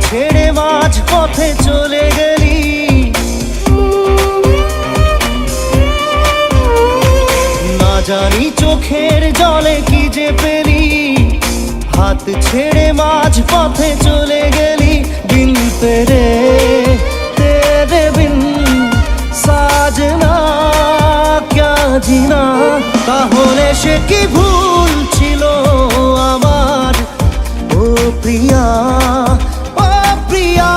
ছেড়ে মাঝ পথে চলে গেলি। না জানি চোখের জলে কি যে পেলি, হাত ছেড়ে মাঝ পথে চলে গেলি। বিন তেরে তেরে বিন সাজনা ক্যা জিনা। তাহলে সে কি ভুল ছিল আমার, ও প্রিয়া ও প্রিয়া।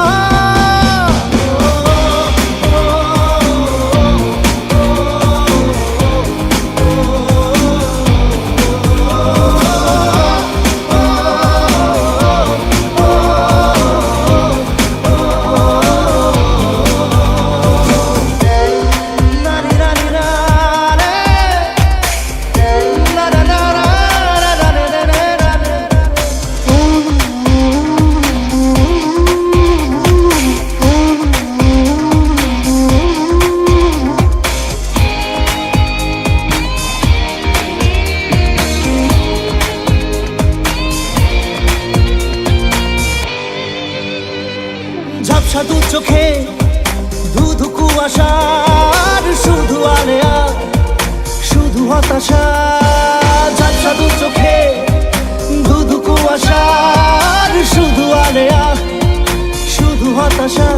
ঝাপসা দু চোখে ধুধু কুয়াশার শুধু আলেয়া শুধু হতাশা। ঝাপসা দু চোখে ধুধু কুয়াশার শুধু আলেয়া শুধু হতাশা।